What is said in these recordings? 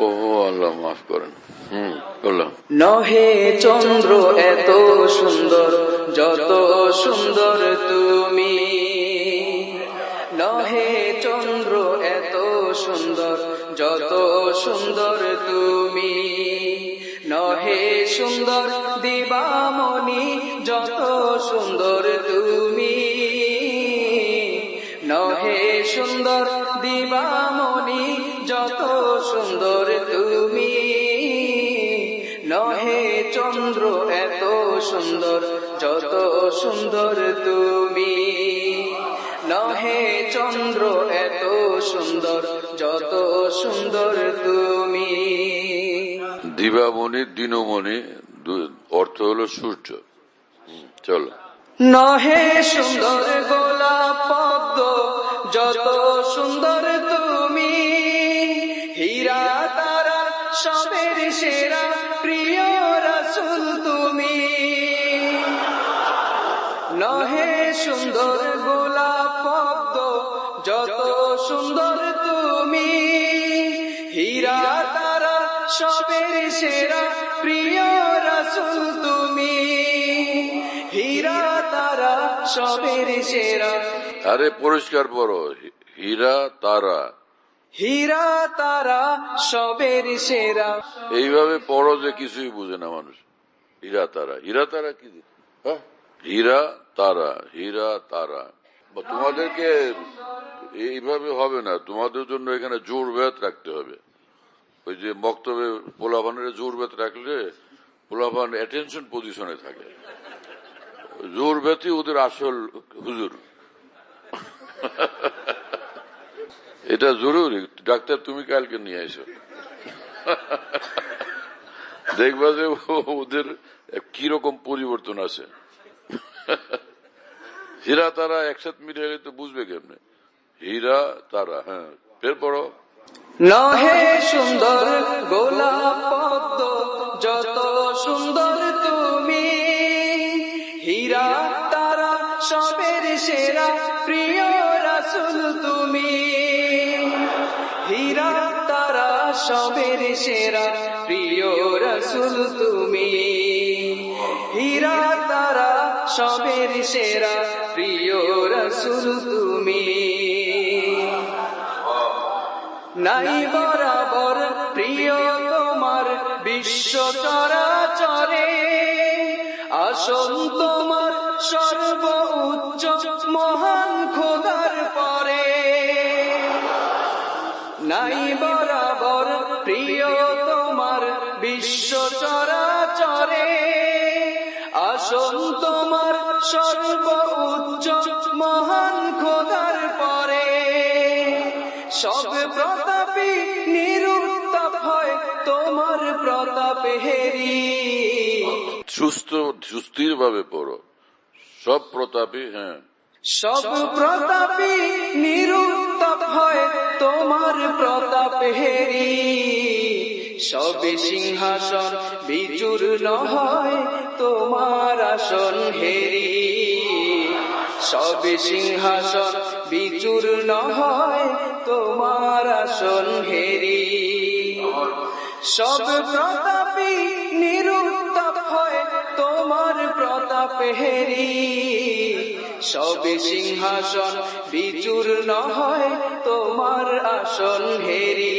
ও আল্লাহ মাফ করেন। বললাম নহে চন্দ্র এত সুন্দর যত সুন্দর তুমি, নহে চন্দ্র এত সুন্দর যত সুন্দর তুমি, নহে সুন্দর দিবামণি যত সুন্দর তুমি, নহে সুন্দর দিবামণি যত সুন্দর তুমি, নহে চন্দ্র এত সুন্দর যত সুন্দর তুমি, নহে চন্দ্র এত সুন্দর যত সুন্দর তুমি। দিবামণি দিনমণি অর্থ হলো সূর্য। চলো। নহে সুন্দর গোলাপ পদ্ম যত সুন্দর তুমি, হীরা তারা সবের সেরা প্রিয় রাসূল তুমি, নহে সুন্দর গোলাপ পদ্ম যত সুন্দর তুমি, হীরা তারা সবের সেরা প্রিয় রাসূল তুমি, হীরা তারা সবের সেরা। আরে পরিষ্কার পড়ো, হীরা তারা, হীরা তারা সবের সেরা। এইভাবে পড়ো যে কিছুই বুঝে না মানুষ। হীরা তারা, হীরা তারা কি? হীরা তারা, হীরা তারা। তোমাদেরকে এইভাবে হবে না, তোমাদের জন্য এখানে জোর বেত রাখতে হবে। ওই যে বক্তব্যে পোলাপানের জোর বেত রাখলে পোলাপান অ্যাটেনশন পজিশনে থাকে। জোর বেতই ওদের আসল হুজুর। এটা জরুরি। ডাক্তার তুমি কালকে নিয়ে এসো, দেখবা যে ওদের কিরকম পরিবর্তন আছে। হীরা তারা একসাথে মিলে এলে তো বুঝবে কেমনে। হীরা তারা। হ্যাঁ, ফের পড়ো। নহে সুন্দর গোলাপ পদ্ম যত সুন্দর তুমি, হীরা তারা সবের সেরা প্রিয় রাসূল তুমি, হীরা তারা সবের সেরা প্রিয় রাসূল তুমি, হীরা তারা সবের সেরা প্রিয় রাসূল তুমি। নাই বরাবর প্রিয় তোমার বিশ্ব চরাচরে, আসন তোমার সর্ব উচ্চ মহান খোদার পরে, নাই বরাবর প্রিয় তোমার বিশ্ব চরাচরে, আসন তোমার সর্ব উচ্চ মহান খোদার পরে, সব প্রতাপী নিরুত্তাপ হয় তোমার প্রতাপে হেরি। সুস্থির ভাবে পড়ো। সব প্রতাপী। হ্যাঁ, সব প্রতাপী নিরুত্তাপ হয় তোমার প্রতাপে হেরি, সবে সিংহাসন বিচূর্ণ হয় তোমার আসন হেরি, সবে সিংহাসন বিচূর্ণ হয় তোমার আসন হেরি, সব প্রতাপী নিরুত্তাপ হয় তোমার প্রতাপ হেরি, সবে সিংহাসন বিচূর্ণ হয় তোমার আসন হেরি,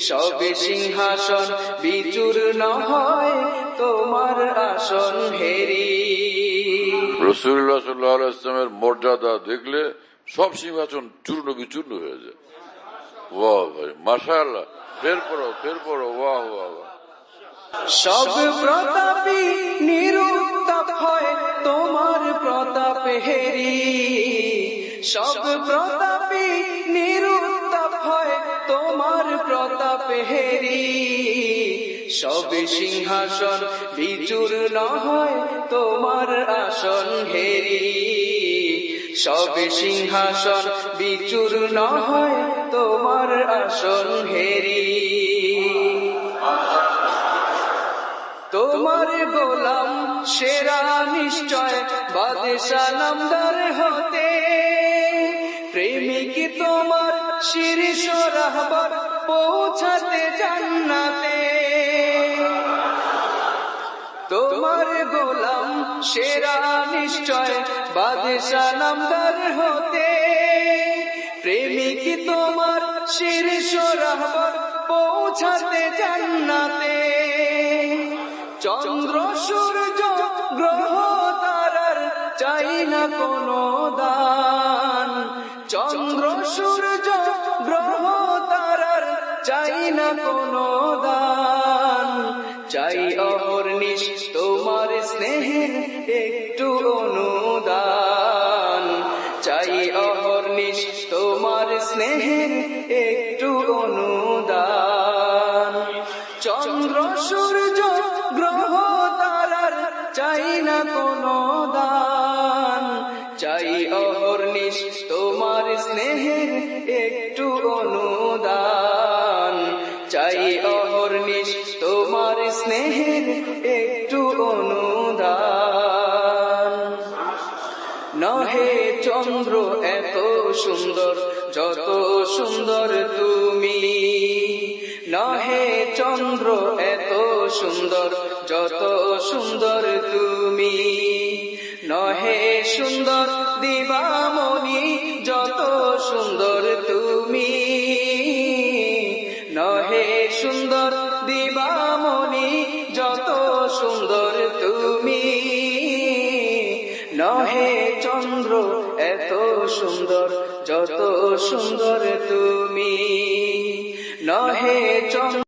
সবে সিংহাসন বিচূর্ণ হয় তোমার আসন হেরি। রাসূলুল্লাহ সাল্লাল্লাহু আলাইহি ওয়াসাল্লামের মর্যাদা দেখলে সব সিংহাসন চূর্ণ বিচূর্ণ হয়ে যায়। বাহ ভাই, মাশাআল্লাহ। ফের পড়ো, ফের পড়ো। বাহ বাহ বাহ। সব প্রতাপী নিরুত্তাপ হয় তোমার প্রতাপ হেরি, সব প্রতাপী নিরুত্তাপ হয় তোমার প্রতাপ হেরি, সবে সিংহাসন বিচূর্ণ হয় তোমার আসন হেরি, সবে সিংহাসন বিচূর্ণ হয় তোমার আসন হেরি। তোমার গোলাম সেরা নিশ্চয় বাদশা নামদার হতে, প্রেমিক তোমার শীর্ষ রাহবার পৌঁছাতে জান্নাতে। তোমার গোলাম সেরা নিশ্চয় বাদশা নামদার হতে, প্রেমিক তোমার শীর্ষ রাহবার পৌঁছাতে জান্নাতে। চন্দ্র সূর্য গ্রহ তারার চাই না কোনো দান, চন্দ্র সূর্য গ্রহ তারার চাই না কোনো দান। চাই অহর্নিশ তোমার স্নেহের একটু অনুদান, চাই অহর্নিশ তোমার স্নেহের একটু অনুদান। চন্দ্র সূর্য গ্রহ তারার চাই না কোনো দান, চাই অহর্নিশ তোমার স্নেহের একটু অনুদান, চাই অহর্নিশ তোমার স্নেহের একটু অনুদান। নহে চন্দ্র এত সুন্দর যত সুন্দর তুমি, নহে চন্দ্র এত সুন্দর যত সুন্দর তুমি, নহে সুন্দর দিবামণি যত সুন্দর তুমি, নহে সুন্দর দিবামণি যত সুন্দর তুমি, নহে চন্দ্র এত সুন্দর যত সুন্দর তুমি, নহে চন্দ্র